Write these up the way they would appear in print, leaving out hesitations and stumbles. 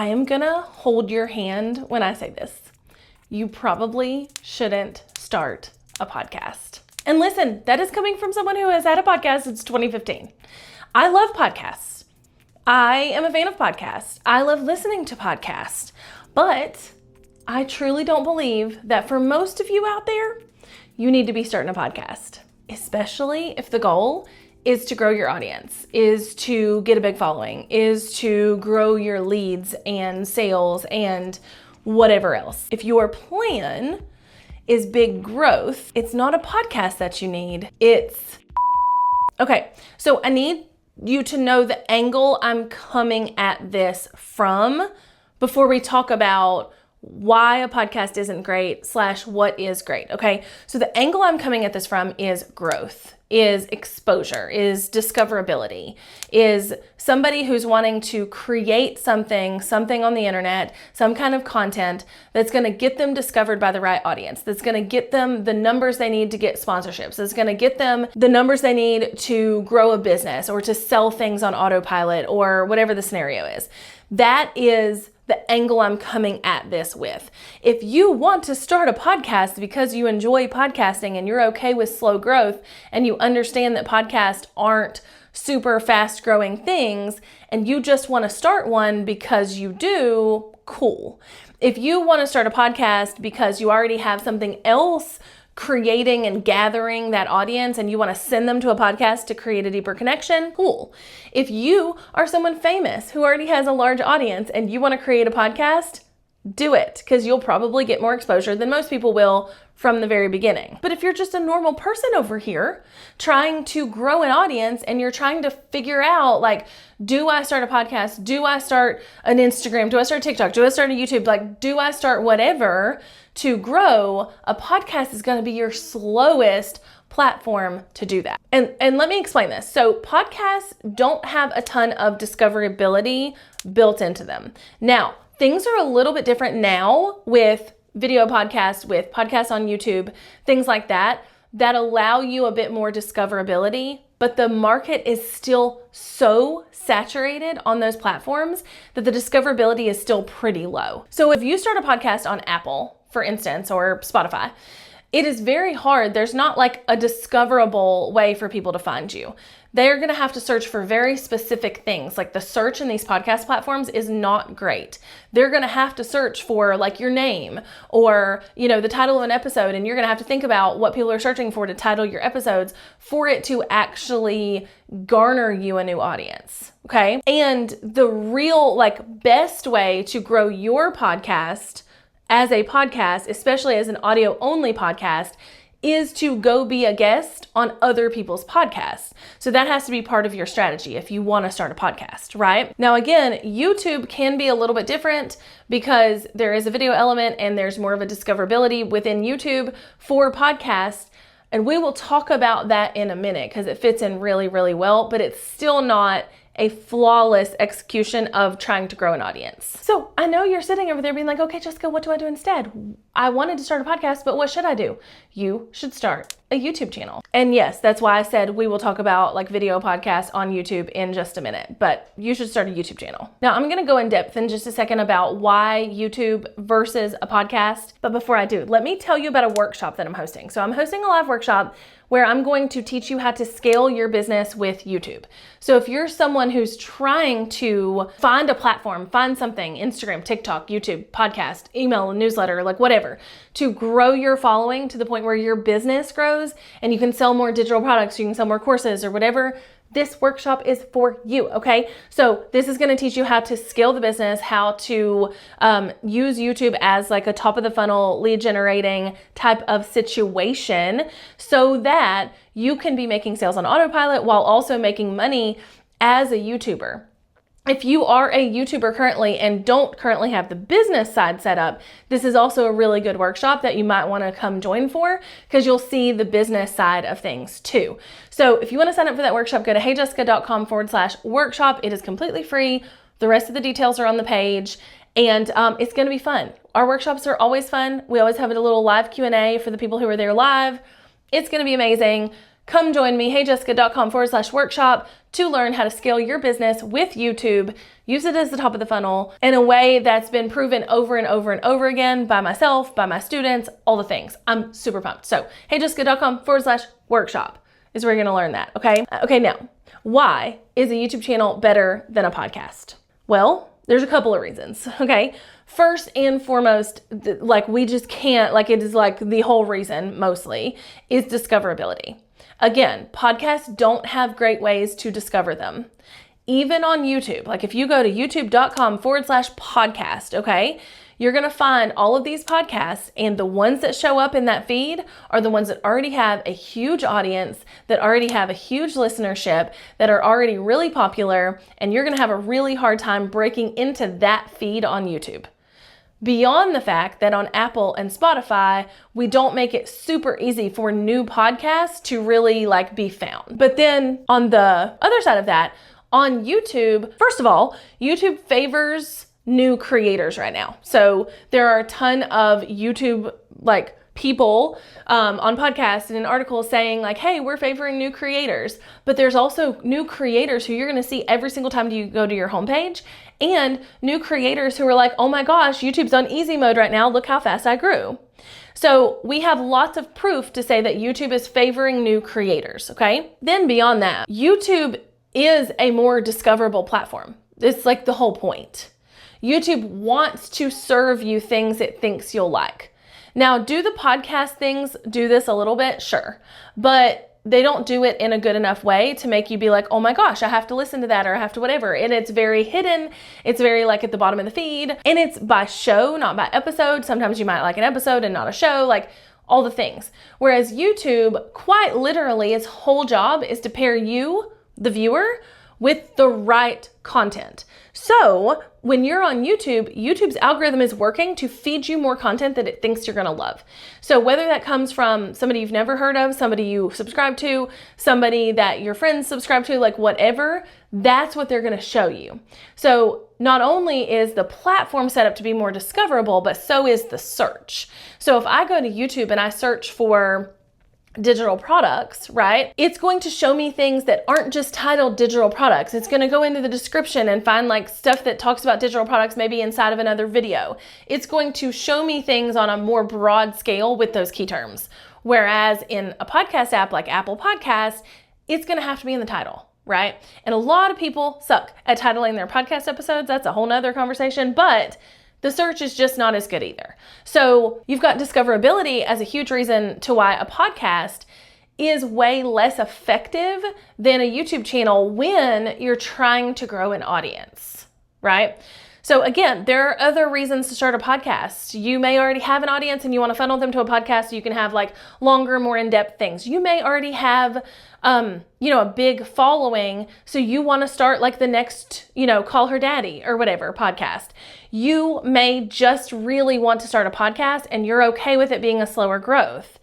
I am gonna hold your hand when I say this. You probably shouldn't start a podcast. And listen, that is coming from someone who has had a podcast since 2015. I love podcasts. I am a fan of podcasts. I love listening to podcasts. But I truly don't believe that for most of you out there, you need to be starting a podcast, especially if the goal is to grow your audience, is to get a big following, is to grow your leads and sales and whatever else. If your plan is big growth, it's not a podcast that you need. Okay, so I need you to know the angle I'm coming at this from before we talk about why a podcast isn't great / what is great, okay? So the angle I'm coming at this from is growth, is exposure, is discoverability, is somebody who's wanting to create something on the internet, some kind of content that's gonna get them discovered by the right audience, that's gonna get them the numbers they need to get sponsorships, that's gonna get them the numbers they need to grow a business or to sell things on autopilot or whatever the scenario is. That is the angle I'm coming at this with. If you want to start a podcast because you enjoy podcasting and you're okay with slow growth and you understand that podcasts aren't super fast growing things and you just want to start one because you do, cool. If you want to start a podcast because you already have something else creating and gathering that audience and you want to send them to a podcast to create a deeper connection, cool. If you are someone famous who already has a large audience and you want to create a podcast, do it, because you'll probably get more exposure than most people will from the very beginning. But if you're just a normal person over here trying to grow an audience and you're trying to figure out, like, do I start a podcast? Do I start an Instagram? Do I start TikTok? Do I start a YouTube? Like, do I start whatever to grow? A podcast is going to be your slowest platform to do that. And let me explain this. So podcasts don't have a ton of discoverability built into them. Now, things are a little bit different now with video podcasts, with podcasts on YouTube, things like that allow you a bit more discoverability, but the market is still so saturated on those platforms that the discoverability is still pretty low. So if you start a podcast on Apple, for instance, or Spotify, it is very hard. There's not like a discoverable way for people to find you. They're going to have to search for very specific things. Like the search in these podcast platforms is not great. They're going to have to search for like your name or, the title of an episode. And you're going to have to think about what people are searching for to title your episodes for it to actually garner you a new audience. Okay. And the real best way to grow your podcast as a podcast, especially as an audio only podcast, is to go be a guest on other people's podcasts. So that has to be part of your strategy if you want to start a podcast, right? Now, again, YouTube can be a little bit different because there is a video element and there's more of a discoverability within YouTube for podcasts. And we will talk about that in a minute because it fits in really, really well, but it's still not a flawless execution of trying to grow an audience. So I know you're sitting over there being like, okay, Jessica, what do I do instead? I wanted to start a podcast, but what should I do? You should start a YouTube channel. And yes, that's why I said we will talk about video podcasts on YouTube in just a minute, but you should start a YouTube channel. Now I'm going to go in depth in just a second about why YouTube versus a podcast. But before I do, let me tell you about a workshop that I'm hosting. So I'm hosting a live workshop where I'm going to teach you how to scale your business with YouTube. So if you're someone who's trying to find a platform, find something, Instagram, TikTok, YouTube, podcast, email, newsletter, whatever, to grow your following to the point where your business grows and you can sell more digital products, you can sell more courses or whatever, this workshop is for you, okay? So this is gonna teach you how to scale the business, how to use YouTube as a top of the funnel lead generating type of situation so that you can be making sales on autopilot while also making money as a YouTuber. If you are a YouTuber currently and don't currently have the business side set up, this is also a really good workshop that you might want to come join for because you'll see the business side of things too. So if you want to sign up for that workshop, go to heyjessica.com/workshop. It is completely free. The rest of the details are on the page and it's going to be fun. Our workshops are always fun. We always have a little live Q&A for the people who are there live. It's going to be amazing. come join me, heyjessica.com/workshop, to learn how to scale your business with YouTube. Use it as the top of the funnel in a way that's been proven over and over and over again by myself, by my students, all the things. I'm super pumped. So heyjessica.com/workshop is where you're going to learn that. Okay. Okay. Now, why is a YouTube channel better than a podcast? Well, there's a couple of reasons. Okay. First and foremost, we just can't, it is the whole reason mostly is discoverability. Again, podcasts don't have great ways to discover them. Even on YouTube, if you go to youtube.com/podcast, okay, you're going to find all of these podcasts, and the ones that show up in that feed are the ones that already have a huge audience, that already have a huge listenership, that are already really popular, and you're going to have a really hard time breaking into that feed on YouTube. Beyond the fact that on Apple and Spotify, we don't make it super easy for new podcasts to really be found. But then on the other side of that, on YouTube, first of all, YouTube favors new creators right now. So there are a ton of YouTube people on podcasts and in articles saying hey, we're favoring new creators. But there's also new creators who you're going to see every single time you go to your homepage, and new creators who are oh my gosh, YouTube's on easy mode right now. Look how fast I grew. So we have lots of proof to say that YouTube is favoring new creators. Okay. Then beyond that, YouTube is a more discoverable platform. It's the whole point. YouTube wants to serve you things it thinks you'll like. Now, do the podcast things do this a little bit? Sure. But they don't do it in a good enough way to make you be oh my gosh, I have to listen to that, or I have to whatever. And it's very hidden. It's very at the bottom of the feed. And it's by show, not by episode. Sometimes you might like an episode and not a show, all the things. Whereas YouTube, quite literally, its whole job is to pair you, the viewer, with the right content. So when you're on YouTube, YouTube's algorithm is working to feed you more content that it thinks you're going to love. So whether that comes from somebody you've never heard of, somebody you subscribe to, somebody that your friends subscribe to, whatever, that's what they're going to show you. So not only is the platform set up to be more discoverable, but so is the search. So if I go to YouTube and I search for digital products, right? It's going to show me things that aren't just titled digital products. It's going to go into the description and find stuff that talks about digital products maybe inside of another video. It's going to show me things on a more broad scale with those key terms. Whereas in a podcast app like Apple Podcasts, it's going to have to be in the title, right? And a lot of people suck at titling their podcast episodes. That's a whole nother conversation, but the search is just not as good either. So you've got discoverability as a huge reason to why a podcast is way less effective than a YouTube channel when you're trying to grow an audience, right? So again, there are other reasons to start a podcast. You may already have an audience and you want to funnel them to a podcast so you can have longer, more in-depth things. You may already have, a big following. So you want to start the next, Call Her Daddy or whatever podcast. You may just really want to start a podcast and you're okay with it being a slower growth.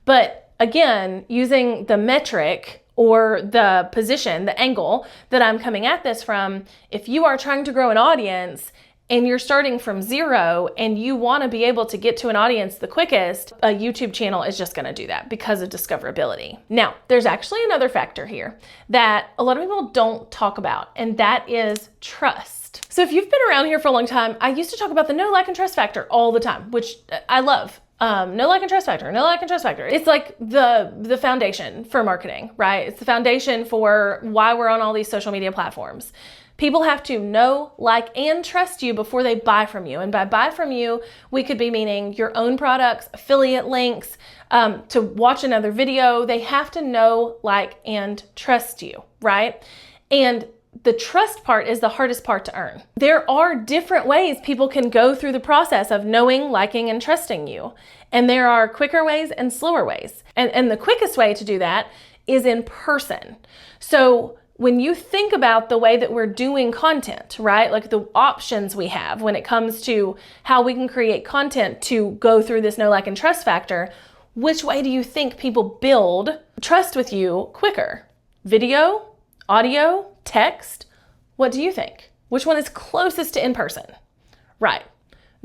But again, using the metric or the position, the angle that I'm coming at this from, if you are trying to grow an audience and you're starting from zero and you want to be able to get to an audience the quickest, a YouTube channel is just going to do that because of discoverability. Now, there's actually another factor here that a lot of people don't talk about, and that is trust. So if you've been around here for a long time, I used to talk about the know, like, and trust factor all the time, which I love. No like and trust factor, no like and trust factor. It's the foundation for marketing, right? It's the foundation for why we're on all these social media platforms. People have to know, like, and trust you before they buy from you. And by buy from you, we could be meaning your own products, affiliate links, to watch another video. They have to know, like, and trust you, right? And the trust part is the hardest part to earn. There are different ways people can go through the process of knowing, liking, and trusting you. And there are quicker ways and slower ways. And the quickest way to do that is in person. So when you think about the way that we're doing content, right? Like the options we have when it comes to how we can create content to go through this know, like, and trust factor, which way do you think people build trust with you quicker? Video, audio, text? What do you think? Which one is closest to in person? Right.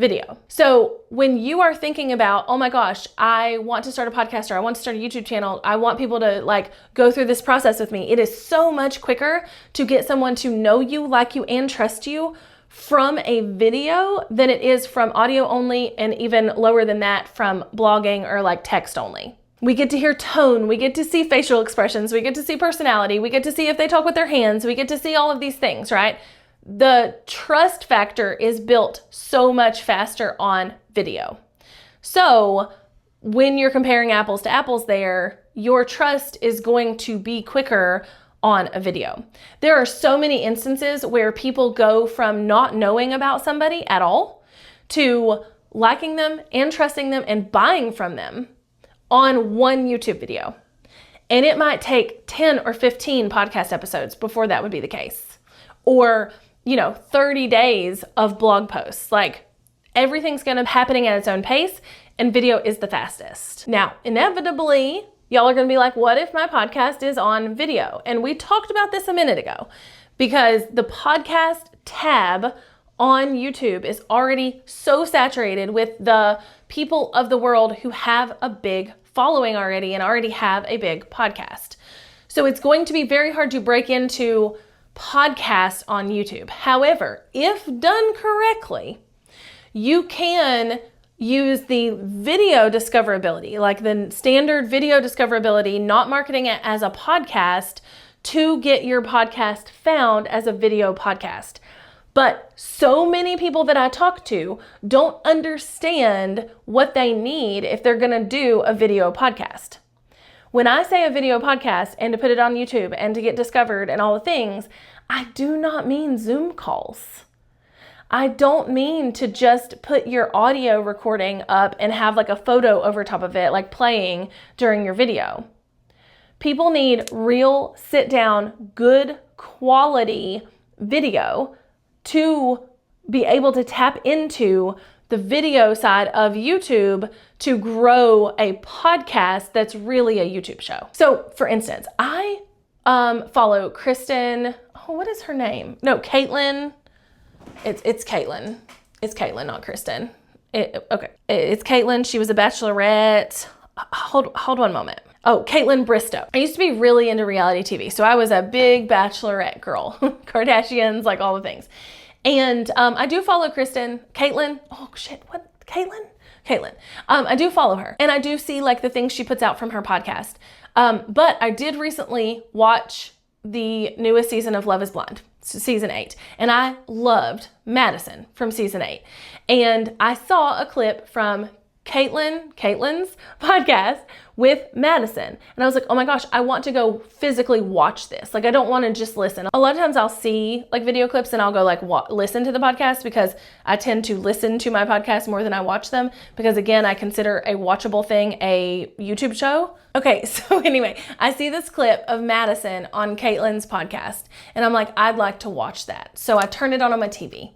video. So when you are thinking about, oh my gosh, I want to start a podcast or I want to start a YouTube channel, I want people to like go through this process with me, it is so much quicker to get someone to know you, like you, and trust you from a video than it is from audio only, and even lower than that from blogging or like text only. We get to hear tone, we get to see facial expressions, we get to see personality, we get to see if they talk with their hands, we get to see all of these things, right? The trust factor is built so much faster on video. So when you're comparing apples to apples there, your trust is going to be quicker on a video. There are so many instances where people go from not knowing about somebody at all to liking them and trusting them and buying from them on one YouTube video. And it might take 10 or 15 podcast episodes before that would be the case. Or 30 days of blog posts. Like, everything's going to be happening at its own pace, and video is the fastest. Now, inevitably, y'all are going to be like, what if my podcast is on video? And we talked about this a minute ago, because the podcast tab on YouTube is already so saturated with the people of the world who have a big following already and already have a big podcast. So it's going to be very hard to break into podcasts on YouTube. However, if done correctly, you can use the video discoverability, like the standard video discoverability, not marketing it as a podcast, to get your podcast found as a video podcast. But so many people that I talk to don't understand what they need if they're going to do a video podcast. When I say a video podcast and to put it on YouTube and to get discovered and all the things, I do not mean Zoom calls. I don't mean to just put your audio recording up and have like a photo over top of it, like playing during your video. People need real sit down, good quality video to be able to tap into the video side of YouTube to grow a podcast that's really a YouTube show. So for instance, I follow Kristen, what is her name? No, Caitlin. It's Caitlin. It's Caitlin, not Kristen. It's Caitlin. She was a bachelorette. Hold one moment. Oh, Caitlin Bristow. I used to be really into reality TV. So I was a big bachelorette girl. Kardashians, like all the things. And I do follow Caitlin. Oh shit, what? Caitlin. I do follow her. And I do see like the things she puts out from her podcast. But I did recently watch the newest season of Love is Blind, season 8. And I loved Madison from season 8. And I saw a clip from Caitlin's podcast with Madison. And I was like, oh my gosh, I want to go physically watch this. Like, I don't want to just listen. A lot of times I'll see like video clips and I'll go like listen to the podcast, because I tend to listen to my podcast more than I watch them, because again, I consider a watchable thing a YouTube show. Okay, so anyway, I see this clip of Madison on Caitlin's podcast and I'm like, I'd like to watch that. So I turn it on my TV.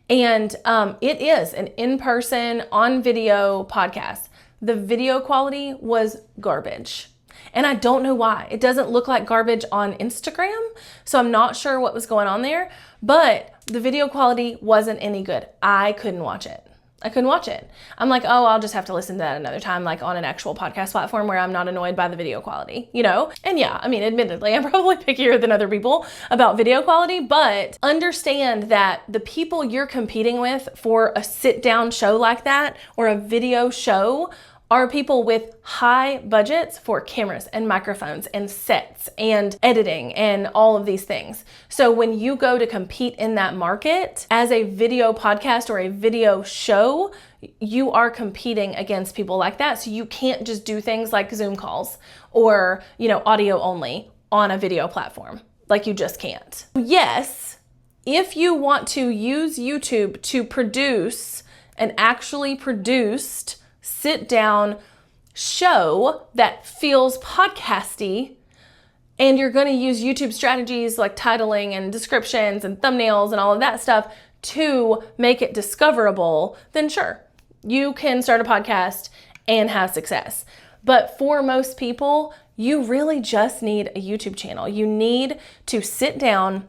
And it is an in-person, on-video podcast. The video quality was garbage. And I don't know why. It doesn't look like garbage on Instagram, so I'm not sure what was going on there. But the video quality wasn't any good. I couldn't watch it. I'm like, oh, I'll just have to listen to that another time, like on an actual podcast platform where I'm not annoyed by the video quality, And yeah, I mean, admittedly, I'm probably pickier than other people about video quality, but understand that the people you're competing with for a sit-down show like that, or a video show, are people with high budgets for cameras and microphones and sets and editing and all of these things. So when you go to compete in that market as a video podcast or a video show, you are competing against people like that. So you can't just do things like Zoom calls or, audio only on a video platform. Like, you just can't. Yes, if you want to use YouTube to produce an actually produced sit-down show that feels podcasty, and you're going to use YouTube strategies like titling and descriptions and thumbnails and all of that stuff to make it discoverable, then sure, you can start a podcast and have success. But for most people, you really just need a YouTube channel. You need to sit down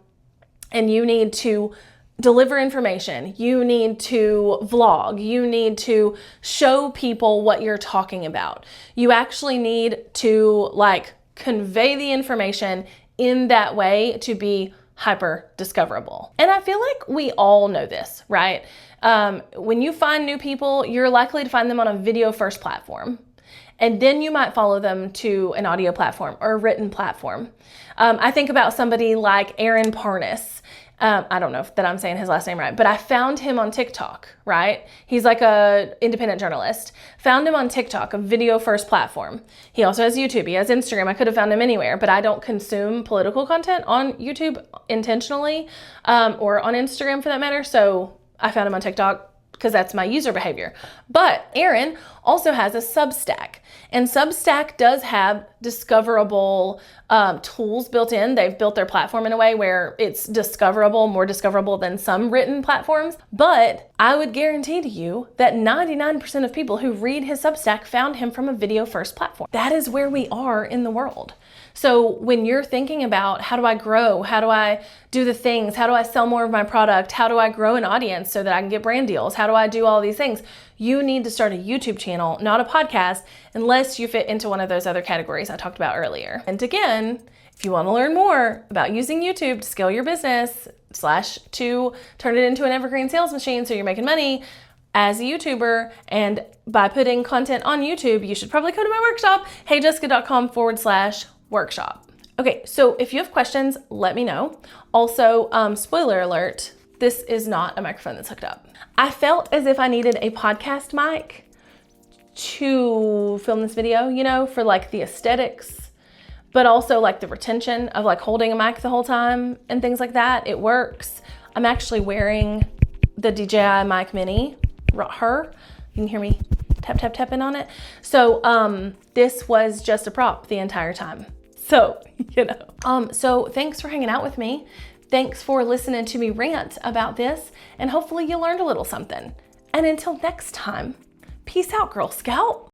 and you need to deliver information. You need to vlog. You need to show people what you're talking about. You actually need to like convey the information in that way to be hyper discoverable. And I feel like we all know this, right? When you find new people, you're likely to find them on a video first platform. And then you might follow them to an audio platform or a written platform. I think about somebody like Aaron Parnas. I don't know if that I'm saying his last name right, but I found him on TikTok, right? He's like a independent journalist. Found him on TikTok, a video first platform. He also has YouTube, he has Instagram. I could have found him anywhere, but I don't consume political content on YouTube intentionally, or on Instagram for that matter. So I found him on TikTok because that's my user behavior. But Aaron also has a Substack, and Substack does have discoverable tools built in. They've built their platform in a way where it's discoverable, more discoverable than some written platforms. But I would guarantee to you that 99% of people who read his Substack found him from a video first platform. That is where we are in the world. So when you're thinking about how do I grow, how do I do the things, how do I sell more of my product, how do I grow an audience so that I can get brand deals, how do I do all these things, you need to start a YouTube channel, not a podcast, unless you fit into one of those other categories I talked about earlier. And again, if you want to learn more about using YouTube to scale your business / to turn it into an evergreen sales machine so you're making money as a YouTuber, and by putting content on YouTube, you should probably come to my workshop, heyjessica.com/workshop. Okay, so if you have questions, let me know. Also, spoiler alert, this is not a microphone that's hooked up. I felt as if I needed a podcast mic to film this video, you know, for like the aesthetics, but also like the retention of like holding a mic the whole time and things like that. It works. I'm actually wearing the DJI Mic Mini, you can hear me tapping on it. So this was just a prop the entire time. So, you know, so thanks for hanging out with me. Thanks for listening to me rant about this, and hopefully you learned a little something. And until next time, peace out, Girl Scout.